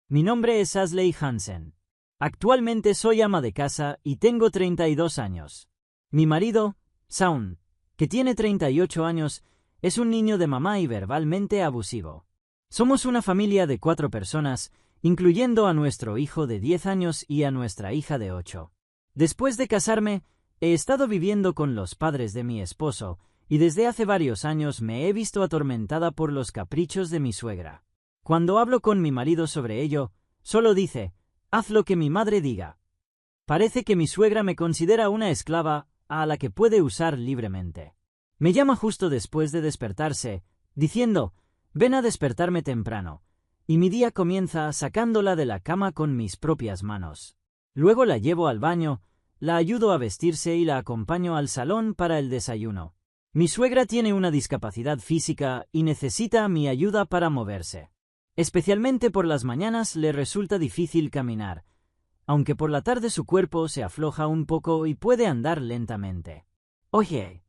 Mi nombre es Ashley Hansen. Actualmente soy ama de casa y tengo 32 años. Mi marido, Shaun, que tiene 38 años, es un niño de mamá y verbalmente abusivo. Somos una familia de 4 personas, incluyendo a nuestro hijo de 10 años y a nuestra hija de 8. Después de casarme, he estado viviendo con los padres de mi esposo, y desde hace varios años me he visto atormentada por los caprichos de mi suegra. Cuando hablo con mi marido sobre ello, solo dice: haz lo que mi madre diga. Parece que mi suegra me considera una esclava a la que puede usar libremente. Me llama justo después de despertarse, diciendo: ven a despertarme temprano, y mi día comienza sacándola de la cama con mis propias manos. Luego la llevo al baño, la ayudo a vestirse y la acompaño al salón para el desayuno. Mi suegra tiene una discapacidad física y necesita mi ayuda para moverse. Especialmente por las mañanas le resulta difícil caminar, aunque por la tarde su cuerpo se afloja un poco y puede andar lentamente. Oye,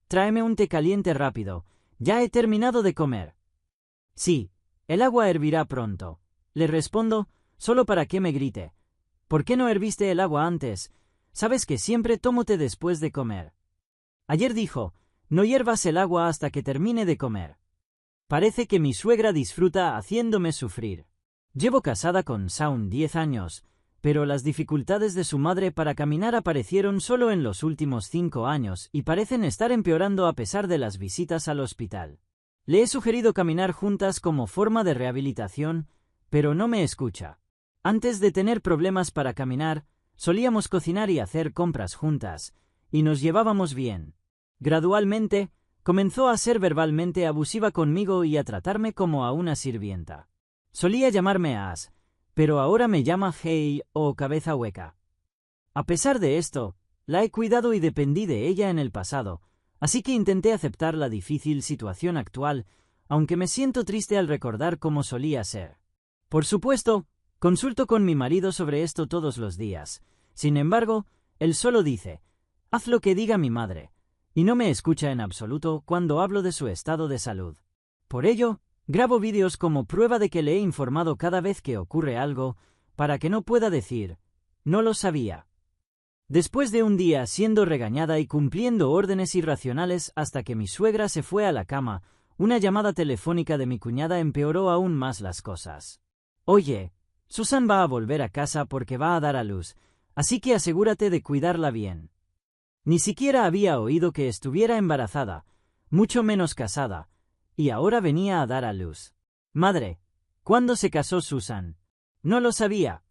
tráeme un té caliente rápido, ya he terminado de comer. Sí, el agua hervirá pronto. Le respondo, solo para que me grite: ¿por qué no herviste el agua antes? Sabes que siempre tomo té después de comer. Ayer dijo: no hiervas el agua hasta que termine de comer. Parece que mi suegra disfruta haciéndome sufrir. Llevo casada con Shaun 10 años, pero las dificultades de su madre para caminar aparecieron solo en los últimos 5 años y parecen estar empeorando a pesar de las visitas al hospital. Le he sugerido caminar juntas como forma de rehabilitación, pero no me escucha. Antes de tener problemas para caminar, solíamos cocinar y hacer compras juntas, y nos llevábamos bien. Gradualmente, comenzó a ser verbalmente abusiva conmigo y a tratarme como a una sirvienta. Solía llamarme As, pero ahora me llama Hey o cabeza hueca. A pesar de esto, la he cuidado y dependí de ella en el pasado, así que intenté aceptar la difícil situación actual, aunque me siento triste al recordar cómo solía ser. Por supuesto, consulto con mi marido sobre esto todos los días. Sin embargo, él solo dice: haz lo que diga mi madre, y no me escucha en absoluto cuando hablo de su estado de salud. Por ello, grabo vídeos como prueba de que le he informado cada vez que ocurre algo, para que no pueda decir: no lo sabía. Después de un día siendo regañada y cumpliendo órdenes irracionales hasta que mi suegra se fue a la cama, una llamada telefónica de mi cuñada empeoró aún más las cosas. Oye, Susan va a volver a casa porque va a dar a luz, así que asegúrate de cuidarla bien. Ni siquiera había oído que estuviera embarazada, mucho menos casada, y ahora venía a dar a luz. Madre, ¿cuándo se casó Susan? No lo sabía.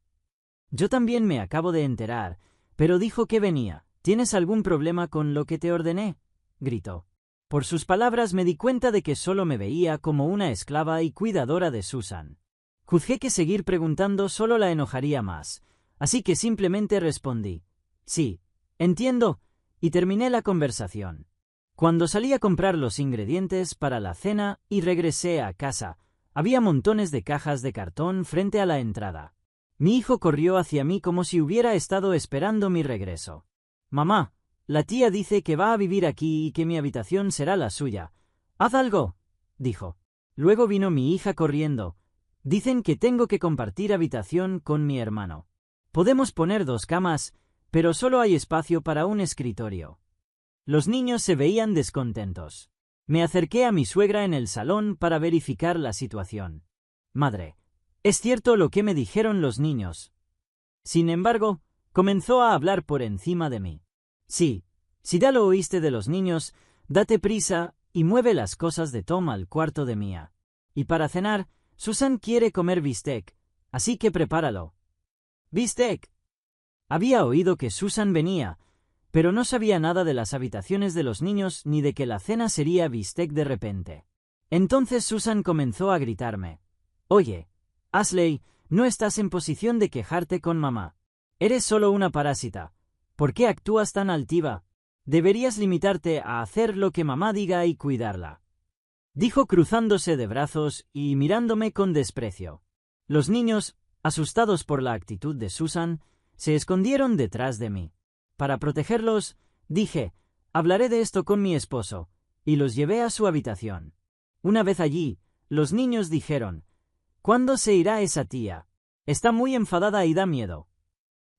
Yo también me acabo de enterar, pero dijo que venía. ¿Tienes algún problema con lo que te ordené?, gritó. Por sus palabras me di cuenta de que solo me veía como una esclava y cuidadora de Susan. Juzgué que seguir preguntando solo la enojaría más, así que simplemente respondí: sí, entiendo, y terminé la conversación. Cuando salí a comprar los ingredientes para la cena y regresé a casa, había montones de cajas de cartón frente a la entrada. Mi hijo corrió hacia mí como si hubiera estado esperando mi regreso. Mamá, la tía dice que va a vivir aquí y que mi habitación será la suya. Haz algo, dijo. Luego vino mi hija corriendo. Dicen que tengo que compartir habitación con mi hermano. Podemos poner 2 camas, pero solo hay espacio para un escritorio. Los niños se veían descontentos. Me acerqué a mi suegra en el salón para verificar la situación. Madre, ¿es cierto lo que me dijeron los niños? Sin embargo, comenzó a hablar por encima de mí. Sí, si ya lo oíste de los niños, date prisa y mueve las cosas de Tom al cuarto de Mia. Y para cenar, Susan quiere comer bistec, así que prepáralo. ¿Bistec? Había oído que Susan venía, pero no sabía nada de las habitaciones de los niños ni de que la cena sería bistec de repente. Entonces Susan comenzó a gritarme: oye, Ashley, no estás en posición de quejarte con mamá. Eres solo una parásita. ¿Por qué actúas tan altiva? Deberías limitarte a hacer lo que mamá diga y cuidarla. Dijo cruzándose de brazos y mirándome con desprecio. Los niños, asustados por la actitud de Susan, se escondieron detrás de mí. Para protegerlos, dije: hablaré de esto con mi esposo, y los llevé a su habitación. Una vez allí, los niños dijeron: ¿cuándo se irá esa tía? Está muy enfadada y da miedo.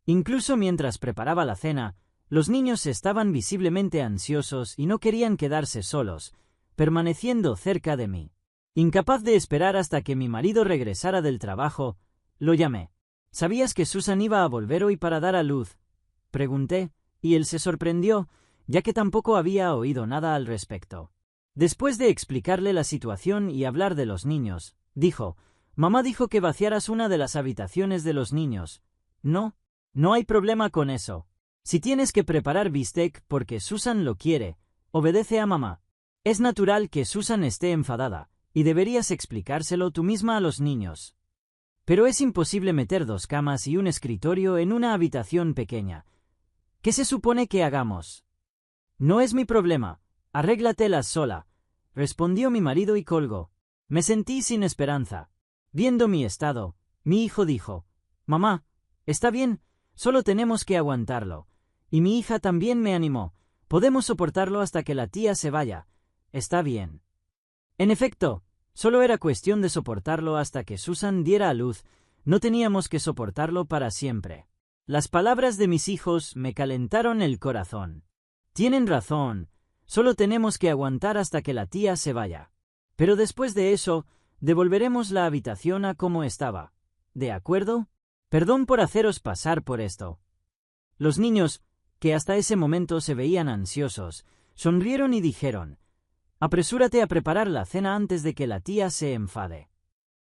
Incluso mientras preparaba la cena, los niños estaban visiblemente ansiosos y no querían quedarse solos, permaneciendo cerca de mí. Incapaz de esperar hasta que mi marido regresara del trabajo, lo llamé. ¿Sabías que Susan iba a volver hoy para dar a luz?, pregunté, y él se sorprendió, ya que tampoco había oído nada al respecto. Después de explicarle la situación y hablar de los niños, dijo: «Mamá dijo que vaciaras una de las habitaciones de los niños». No hay problema con eso. Si tienes que preparar bistec porque Susan lo quiere, obedece a mamá. Es natural que Susan esté enfadada, y deberías explicárselo tú misma a los niños. Pero es imposible meter 2 camas y un escritorio en una habitación pequeña. ¿Qué se supone que hagamos? No es mi problema, arréglatelas sola, respondió mi marido y colgó. Me sentí sin esperanza. Viendo mi estado, mi hijo dijo: «Mamá, está bien, solo tenemos que aguantarlo». Y mi hija también me animó: «Podemos soportarlo hasta que la tía se vaya. Está bien». En efecto, solo era cuestión de soportarlo hasta que Susan diera a luz. No teníamos que soportarlo para siempre. Las palabras de mis hijos me calentaron el corazón. Tienen razón, solo tenemos que aguantar hasta que la tía se vaya. Pero después de eso, devolveremos la habitación a como estaba. ¿De acuerdo? Perdón por haceros pasar por esto. Los niños, que hasta ese momento se veían ansiosos, sonrieron y dijeron: «Apresúrate a preparar la cena antes de que la tía se enfade».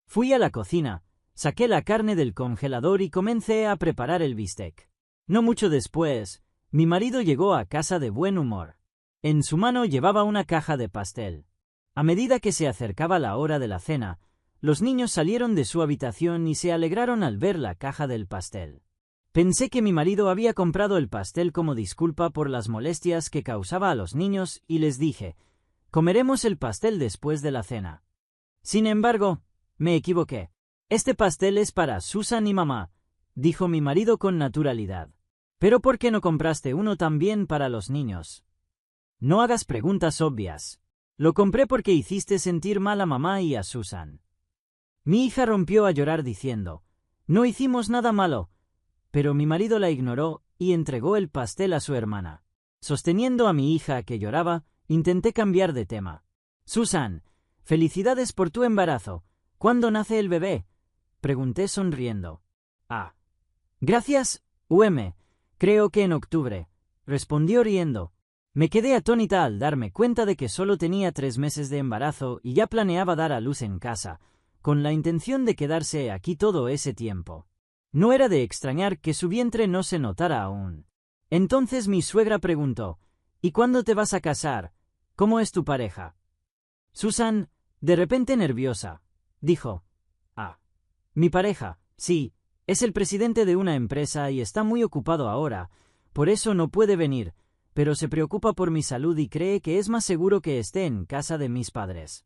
Fui a la cocina, saqué la carne del congelador y comencé a preparar el bistec. No mucho después, mi marido llegó a casa de buen humor. En su mano llevaba una caja de pastel. A medida que se acercaba la hora de la cena, los niños salieron de su habitación y se alegraron al ver la caja del pastel. Pensé que mi marido había comprado el pastel como disculpa por las molestias que causaba a los niños y les dije: «Comeremos el pastel después de la cena». Sin embargo, me equivoqué. «Este pastel es para Susan y mamá», dijo mi marido con naturalidad. «¿Pero por qué no compraste uno también para los niños?» No hagas preguntas obvias. Lo compré porque hiciste sentir mal a mamá y a Susan. Mi hija rompió a llorar diciendo: «No hicimos nada malo», pero mi marido la ignoró y entregó el pastel a su hermana. Sosteniendo a mi hija que lloraba, intenté cambiar de tema. «Susan, felicidades por tu embarazo. ¿Cuándo nace el bebé?», pregunté sonriendo. «Ah, gracias, creo que en octubre», respondió riendo. Me quedé atónita al darme cuenta de que solo tenía 3 meses de embarazo y ya planeaba dar a luz en casa, con la intención de quedarse aquí todo ese tiempo. No era de extrañar que su vientre no se notara aún. Entonces mi suegra preguntó: «¿Y cuándo te vas a casar? ¿Cómo es tu pareja?». Susan, de repente nerviosa, dijo: «Ah, mi pareja, sí, es el presidente de una empresa y está muy ocupado ahora, por eso no puede venir, pero se preocupa por mi salud y cree que es más seguro que esté en casa de mis padres».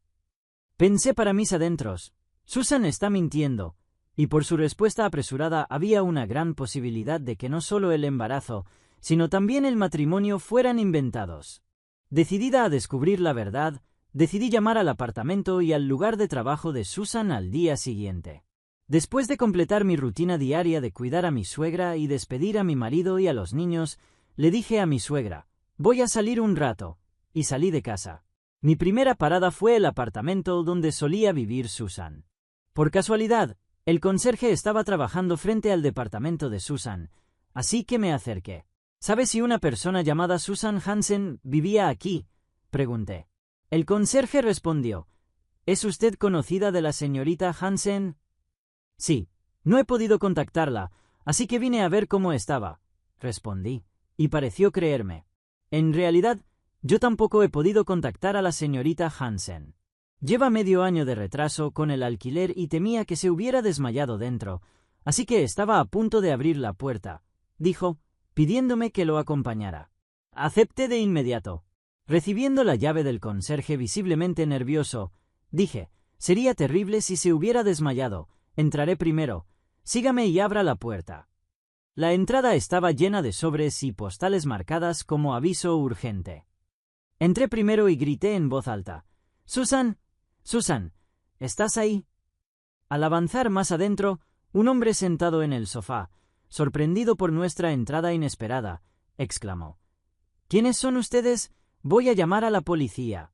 Pensé para mis adentros: Susan está mintiendo, y por su respuesta apresurada había una gran posibilidad de que no solo el embarazo, sino también el matrimonio fueran inventados. Decidida a descubrir la verdad, decidí llamar al apartamento y al lugar de trabajo de Susan al día siguiente. Después de completar mi rutina diaria de cuidar a mi suegra y despedir a mi marido y a los niños, le dije a mi suegra: «Voy a salir un rato», y salí de casa. Mi primera parada fue el apartamento donde solía vivir Susan. Por casualidad, el conserje estaba trabajando frente al departamento de Susan, así que me acerqué. «¿Sabes si una persona llamada Susan Hansen vivía aquí?», pregunté. El conserje respondió: «¿Es usted conocida de la señorita Hansen?». «Sí, no he podido contactarla, así que vine a ver cómo estaba», respondí, y pareció creerme. En realidad, yo tampoco he podido contactar a la señorita Hansen. Lleva medio año de retraso con el alquiler y temía que se hubiera desmayado dentro, así que estaba a punto de abrir la puerta», dijo, pidiéndome que lo acompañara. Acepté de inmediato. Recibiendo la llave del conserje visiblemente nervioso, dije: «Sería terrible si se hubiera desmayado. Entraré primero. Sígame y abra la puerta». La entrada estaba llena de sobres y postales marcadas como aviso urgente. Entré primero y grité en voz alta: «Susan, Susan, ¿estás ahí?». Al avanzar más adentro, Un hombre sentado en el sofá, sorprendido por nuestra entrada inesperada, exclamó: «¿Quiénes son ustedes? Voy a llamar a la policía».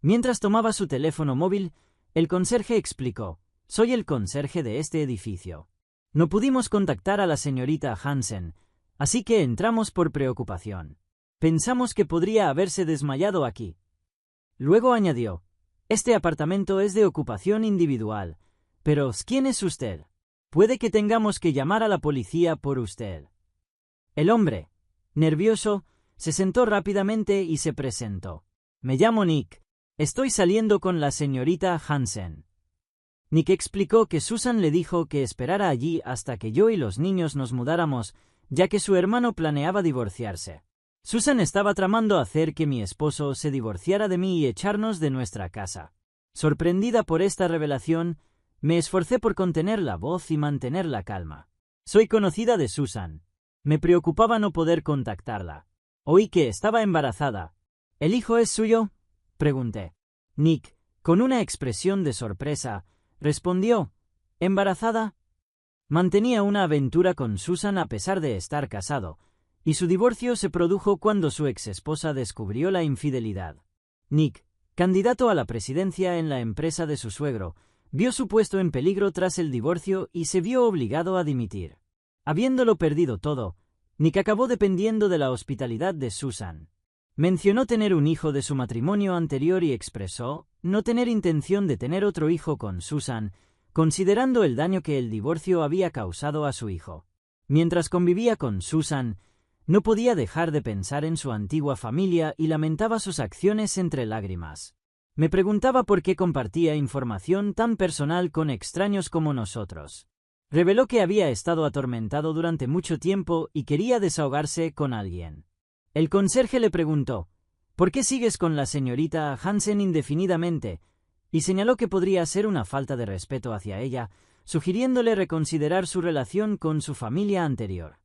Mientras tomaba su teléfono móvil, el conserje explicó: «Soy el conserje de este edificio. No pudimos contactar a la señorita Hansen, así que entramos por preocupación. Pensamos que podría haberse desmayado aquí». Luego añadió: «Este apartamento es de ocupación individual. Pero, ¿quién es usted? Puede que tengamos que llamar a la policía por usted». El hombre, nervioso, se sentó rápidamente y se presentó. «Me llamo Nick. Estoy saliendo con la señorita Hansen». Nick explicó que Susan le dijo que esperara allí hasta que yo y los niños nos mudáramos, ya que su hermano planeaba divorciarse. Susan estaba tramando hacer que mi esposo se divorciara de mí y echarnos de nuestra casa. Sorprendida por esta revelación, me esforcé por contener la voz y mantener la calma. Soy conocida de Susan. Me preocupaba no poder contactarla. Oí que estaba embarazada. ¿El hijo es suyo?, pregunté. Nick, con una expresión de sorpresa, respondió: ¿embarazada? Mantenía una aventura con Susan a pesar de estar casado, y su divorcio se produjo cuando su exesposa descubrió la infidelidad. Nick, candidato a la presidencia en la empresa de su suegro, vio su puesto en peligro tras el divorcio y se vio obligado a dimitir. Habiéndolo perdido todo, Nick acabó dependiendo de la hospitalidad de Susan. Mencionó tener un hijo de su matrimonio anterior y expresó no tener intención de tener otro hijo con Susan, considerando el daño que el divorcio había causado a su hijo. Mientras convivía con Susan, no podía dejar de pensar en su antigua familia y lamentaba sus acciones entre lágrimas. Me preguntaba por qué compartía información tan personal con extraños como nosotros. Reveló que había estado atormentado durante mucho tiempo y quería desahogarse con alguien. El conserje le preguntó: «¿Por qué sigues con la señorita Hansen indefinidamente?», y señaló que podría ser una falta de respeto hacia ella, sugiriéndole reconsiderar su relación con su familia anterior.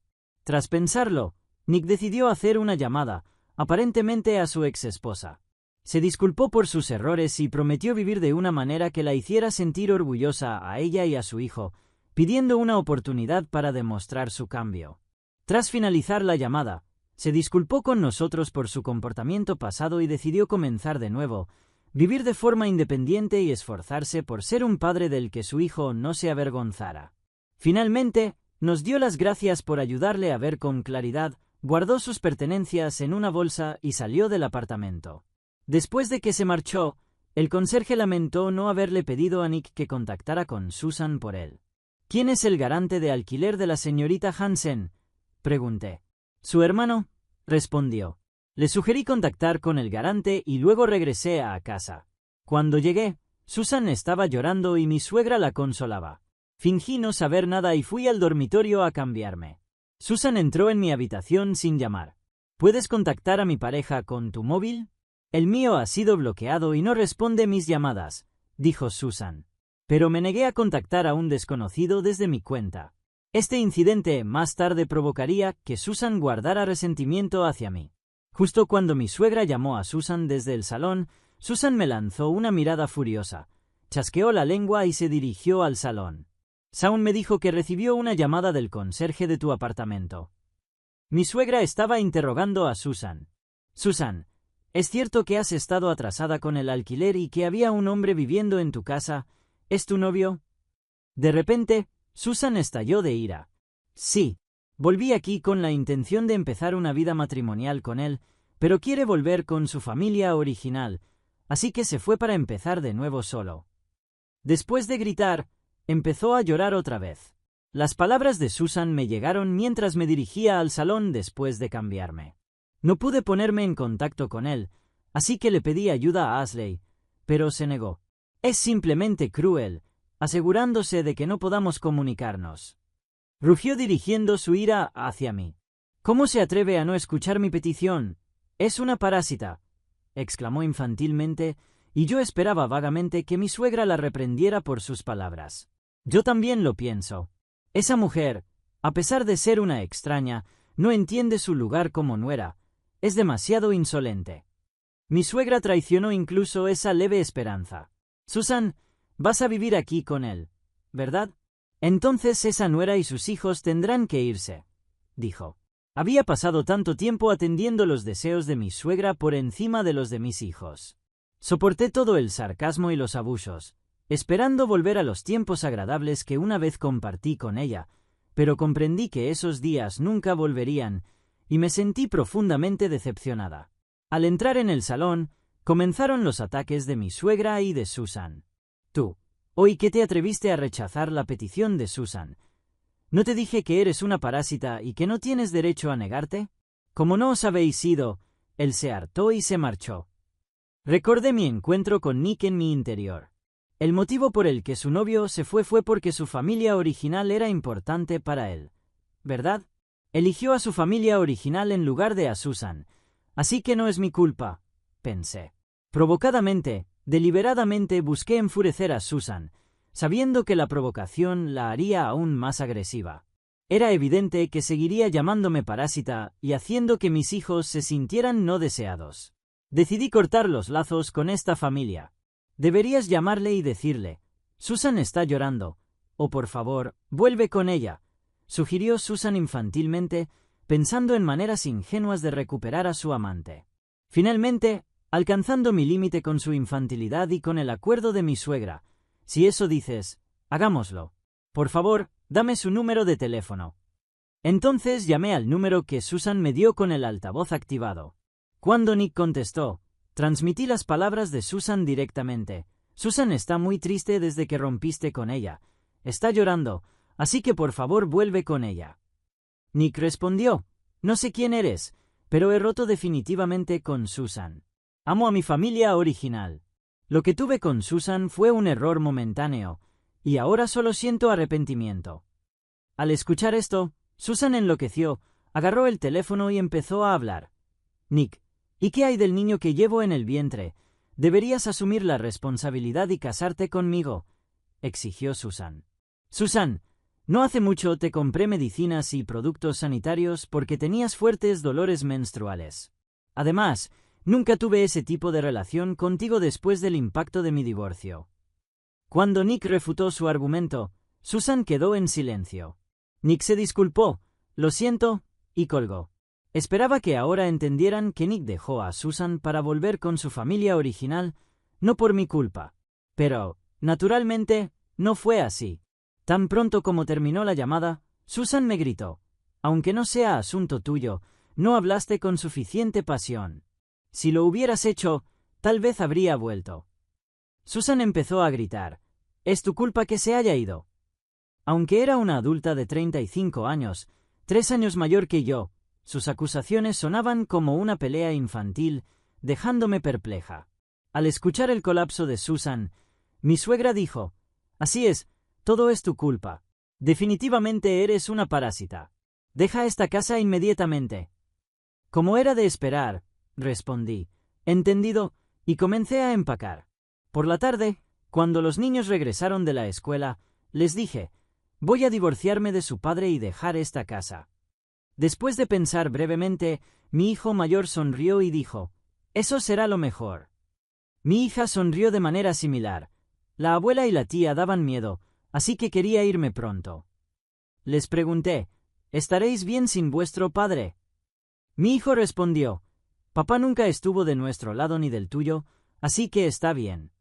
Tras pensarlo, Nick decidió hacer una llamada, aparentemente a su exesposa. Se disculpó por sus errores y prometió vivir de una manera que la hiciera sentir orgullosa a ella y a su hijo, pidiendo una oportunidad para demostrar su cambio. Tras finalizar la llamada, se disculpó con nosotros por su comportamiento pasado y decidió comenzar de nuevo, vivir de forma independiente y esforzarse por ser un padre del que su hijo no se avergonzara. Finalmente, nos dio las gracias por ayudarle a ver con claridad, guardó sus pertenencias en una bolsa y salió del apartamento. Después de que se marchó, el conserje lamentó no haberle pedido a Nick que contactara con Susan por él. «¿Quién es el garante de alquiler de la señorita Hansen?», pregunté. «Su hermano», respondió. Le sugerí contactar con el garante y luego regresé a casa. Cuando llegué, Susan estaba llorando y mi suegra la consolaba. Fingí no saber nada y fui al dormitorio a cambiarme. Susan entró en mi habitación sin llamar. «¿Puedes contactar a mi pareja con tu móvil? El mío ha sido bloqueado y no responde mis llamadas», dijo Susan. Pero me negué a contactar a un desconocido desde mi cuenta. Este incidente más tarde provocaría que Susan guardara resentimiento hacia mí. Justo cuando mi suegra llamó a Susan desde el salón, Susan me lanzó una mirada furiosa, chasqueó la lengua y se dirigió al salón. «Shaun me dijo que recibió una llamada del conserje de tu apartamento». Mi suegra estaba interrogando a Susan. «Susan, ¿es cierto que has estado atrasada con el alquiler y que había un hombre viviendo en tu casa? ¿Es tu novio?». De repente, Susan estalló de ira. «Sí, volví aquí con la intención de empezar una vida matrimonial con él, pero quiere volver con su familia original, así que se fue para empezar de nuevo solo». Después de gritar, empezó a llorar otra vez. Las palabras de Susan me llegaron mientras me dirigía al salón después de cambiarme. No pude ponerme en contacto con él, así que le pedí ayuda a Ashley, pero se negó. «Es simplemente cruel», asegurándose de que no podamos comunicarnos. Rugió dirigiendo su ira hacia mí. «¿Cómo se atreve a no escuchar mi petición? Es una parásita», exclamó infantilmente, y yo esperaba vagamente que mi suegra la reprendiera por sus palabras. «Yo también lo pienso. Esa mujer, a pesar de ser una extraña, no entiende su lugar como nuera. Es demasiado insolente». Mi suegra traicionó incluso esa leve esperanza. «Susan, vas a vivir aquí con él, ¿verdad?». Entonces esa nuera y sus hijos tendrán que irse, dijo. Había pasado tanto tiempo atendiendo los deseos de mi suegra por encima de los de mis hijos. Soporté todo el sarcasmo y los abusos, esperando volver a los tiempos agradables que una vez compartí con ella, pero comprendí que esos días nunca volverían, y me sentí profundamente decepcionada. Al entrar en el salón, comenzaron los ataques de mi suegra y de Susan. Tú, hoy que te atreviste a rechazar la petición de Susan. ¿No te dije que eres una parásita y que no tienes derecho a negarte? Como no os habéis ido, él se hartó y se marchó. Recordé mi encuentro con Nick en mi interior. El motivo por el que su novio se fue porque su familia original era importante para él, ¿verdad? Eligió a su familia original en lugar de a Susan, así que no es mi culpa, pensé. Provocadamente, deliberadamente busqué enfurecer a Susan, sabiendo que la provocación la haría aún más agresiva. Era evidente que seguiría llamándome parásita y haciendo que mis hijos se sintieran no deseados. Decidí cortar los lazos con esta familia. Deberías llamarle y decirle, Susan está llorando, o por favor, vuelve con ella, sugirió Susan infantilmente, pensando en maneras ingenuas de recuperar a su amante. Finalmente, alcanzando mi límite con su infantilidad y con el acuerdo de mi suegra, si eso dices, hagámoslo. Por favor, dame su número de teléfono. Entonces llamé al número que Susan me dio con el altavoz activado. Cuando Nick contestó, transmití las palabras de Susan directamente. Susan está muy triste desde que rompiste con ella. Está llorando, así que por favor vuelve con ella. Nick respondió, no sé quién eres, pero he roto definitivamente con Susan. Amo a mi familia original. Lo que tuve con Susan fue un error momentáneo, y ahora solo siento arrepentimiento. Al escuchar esto, Susan enloqueció, agarró el teléfono y empezó a hablar. Nick, ¿y qué hay del niño que llevo en el vientre? Deberías asumir la responsabilidad y casarte conmigo, exigió Susan. Susan, no hace mucho te compré medicinas y productos sanitarios porque tenías fuertes dolores menstruales. Además, nunca tuve ese tipo de relación contigo después del impacto de mi divorcio. Cuando Nick refutó su argumento, Susan quedó en silencio. Nick se disculpó, lo siento, y colgó. Esperaba que ahora entendieran que Nick dejó a Susan para volver con su familia original, no por mi culpa. Pero, naturalmente, no fue así. Tan pronto como terminó la llamada, Susan me gritó, aunque no sea asunto tuyo, no hablaste con suficiente pasión. Si lo hubieras hecho, tal vez habría vuelto. Susan empezó a gritar, es tu culpa que se haya ido. Aunque era una adulta de 35 años, 3 años mayor que yo, sus acusaciones sonaban como una pelea infantil, dejándome perpleja. Al escuchar el colapso de Susan, mi suegra dijo, así es, todo es tu culpa. Definitivamente eres una parásita. Deja esta casa inmediatamente. Como era de esperar, respondí, entendido, y comencé a empacar. Por la tarde, cuando los niños regresaron de la escuela, les dije, voy a divorciarme de su padre y dejar esta casa. Después de pensar brevemente, mi hijo mayor sonrió y dijo, eso será lo mejor. Mi hija sonrió de manera similar. La abuela y la tía daban miedo, así que quería irme pronto. Les pregunté, ¿estaréis bien sin vuestro padre? Mi hijo respondió, papá nunca estuvo de nuestro lado ni del tuyo, así que está bien.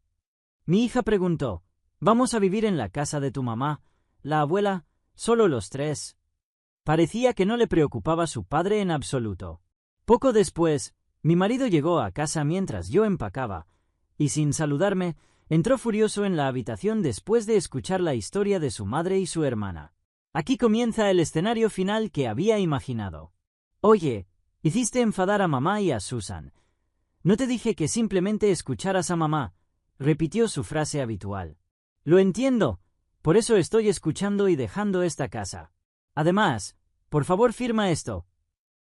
Mi hija preguntó, ¿vamos a vivir en la casa de tu mamá, la abuela, solo los 3? Parecía que no le preocupaba su padre en absoluto. Poco después, mi marido llegó a casa mientras yo empacaba, y sin saludarme, entró furioso en la habitación después de escuchar la historia de su madre y su hermana. Aquí comienza el escenario final que había imaginado. Oye, hiciste enfadar a mamá y a Susan. No te dije que simplemente escucharas a mamá, repitió su frase habitual. Lo entiendo, por eso estoy escuchando y dejando esta casa. Además, por favor firma esto.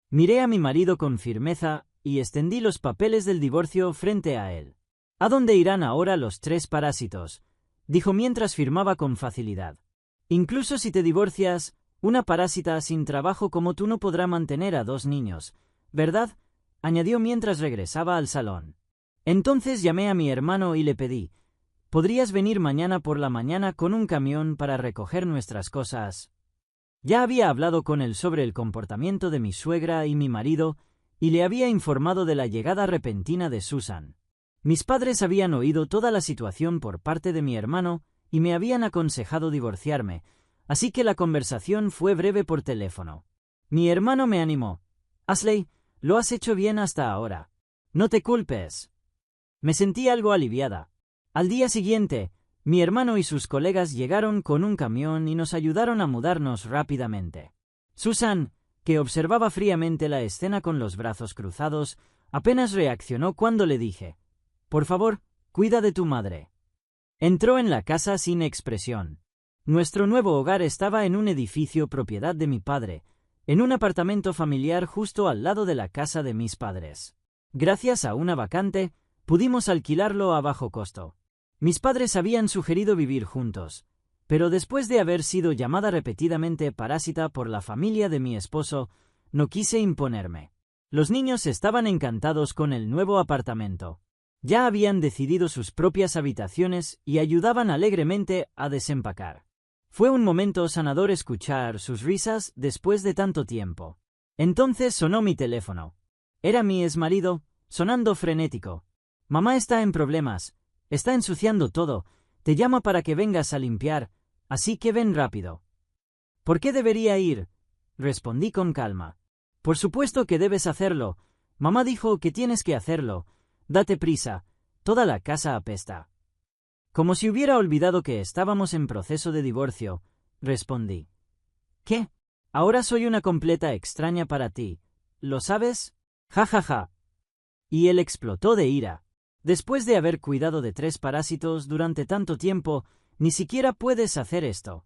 Miré a mi marido con firmeza y extendí los papeles del divorcio frente a él. ¿A dónde irán ahora los 3 parásitos?, dijo mientras firmaba con facilidad. Incluso si te divorcias, una parásita sin trabajo como tú no podrá mantener a 2 niños, ¿verdad?, añadió mientras regresaba al salón. Entonces llamé a mi hermano y le pedí, ¿podrías venir mañana por la mañana con un camión para recoger nuestras cosas? Ya había hablado con él sobre el comportamiento de mi suegra y mi marido, y le había informado de la llegada repentina de Susan. Mis padres habían oído toda la situación por parte de mi hermano y me habían aconsejado divorciarme, así que la conversación fue breve por teléfono. Mi hermano me animó. Ashley, lo has hecho bien hasta ahora. No te culpes. Me sentí algo aliviada. Al día siguiente, mi hermano y sus colegas llegaron con un camión y nos ayudaron a mudarnos rápidamente. Susan, que observaba fríamente la escena con los brazos cruzados, apenas reaccionó cuando le dije: «Por favor, cuida de tu madre». Entró en la casa sin expresión. Nuestro nuevo hogar estaba en un edificio propiedad de mi padre, en un apartamento familiar justo al lado de la casa de mis padres. Gracias a una vacante, pudimos alquilarlo a bajo costo. Mis padres habían sugerido vivir juntos, pero después de haber sido llamada repetidamente parásita por la familia de mi esposo, no quise imponerme. Los niños estaban encantados con el nuevo apartamento. Ya habían decidido sus propias habitaciones y ayudaban alegremente a desempacar. Fue un momento sanador escuchar sus risas después de tanto tiempo. Entonces sonó mi teléfono. Era mi exmarido, sonando frenético. «Mamá está en problemas. Está ensuciando todo. Te llama para que vengas a limpiar, así que ven rápido». «¿Por qué debería ir?», respondí con calma. «Por supuesto que debes hacerlo. Mamá dijo que tienes que hacerlo. Date prisa. Toda la casa apesta». Como si hubiera olvidado que estábamos en proceso de divorcio, respondí. «¿Qué? Ahora soy una completa extraña para ti. ¿Lo sabes? Ja ja ja». Y él explotó de ira. «Después de haber cuidado de 3 parásitos durante tanto tiempo, ni siquiera puedes hacer esto».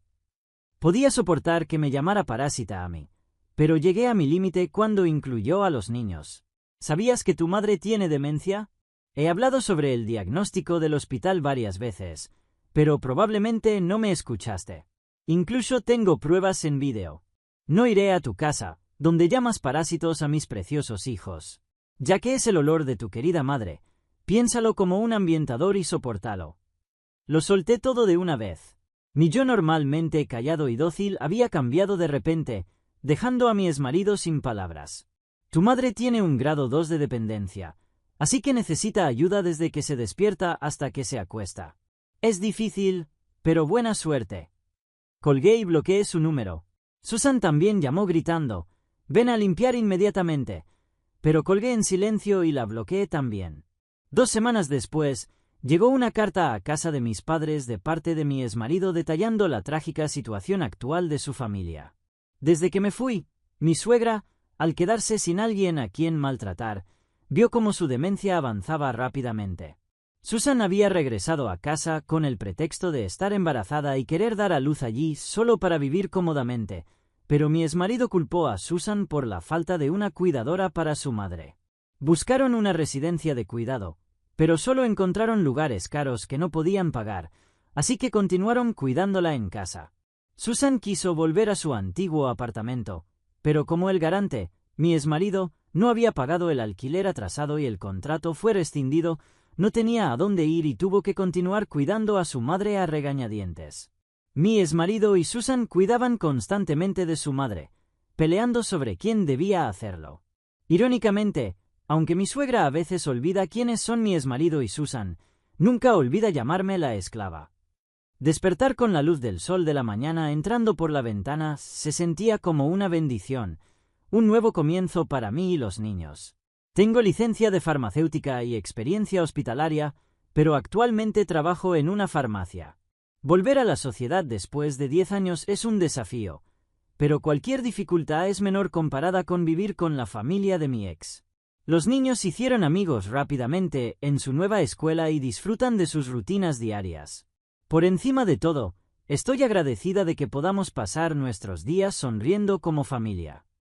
Podía soportar que me llamara parásita a mí, pero llegué a mi límite cuando incluyó a los niños. «¿Sabías que tu madre tiene demencia? He hablado sobre el diagnóstico del hospital varias veces, pero probablemente no me escuchaste. Incluso tengo pruebas en vídeo. No iré a tu casa, donde llamas parásitos a mis preciosos hijos. Ya que es el olor de tu querida madre, piénsalo como un ambientador y sopórtalo». Lo solté todo de una vez. Mi yo normalmente callado y dócil había cambiado de repente, dejando a mi exmarido sin palabras. «Tu madre tiene un grado 2 de dependencia, así que necesita ayuda desde que se despierta hasta que se acuesta. Es difícil, pero buena suerte». Colgué y bloqueé su número. Susan también llamó gritando: «Ven a limpiar inmediatamente», pero colgué en silencio y la bloqueé también. 2 semanas después, llegó una carta a casa de mis padres de parte de mi exmarido detallando la trágica situación actual de su familia. Desde que me fui, mi suegra, al quedarse sin alguien a quien maltratar, vio cómo su demencia avanzaba rápidamente. Susan había regresado a casa con el pretexto de estar embarazada y querer dar a luz allí solo para vivir cómodamente, pero mi exmarido culpó a Susan por la falta de una cuidadora para su madre. Buscaron una residencia de cuidado, pero solo encontraron lugares caros que no podían pagar, así que continuaron cuidándola en casa. Susan quiso volver a su antiguo apartamento, pero como el garante, mi exmarido, no había pagado el alquiler atrasado y el contrato fue rescindido, no tenía a dónde ir y tuvo que continuar cuidando a su madre a regañadientes. Mi exmarido y Susan cuidaban constantemente de su madre, peleando sobre quién debía hacerlo. Irónicamente, aunque mi suegra a veces olvida quiénes son mi exmarido y Susan, nunca olvida llamarme la esclava. Despertar con la luz del sol de la mañana entrando por la ventana se sentía como una bendición, un nuevo comienzo para mí y los niños. Tengo licencia de farmacéutica y experiencia hospitalaria, pero actualmente trabajo en una farmacia. Volver a la sociedad después de 10 años es un desafío, pero cualquier dificultad es menor comparada con vivir con la familia de mi ex. Los niños hicieron amigos rápidamente en su nueva escuela y disfrutan de sus rutinas diarias. Por encima de todo, estoy agradecida de que podamos pasar nuestros días sonriendo como familia.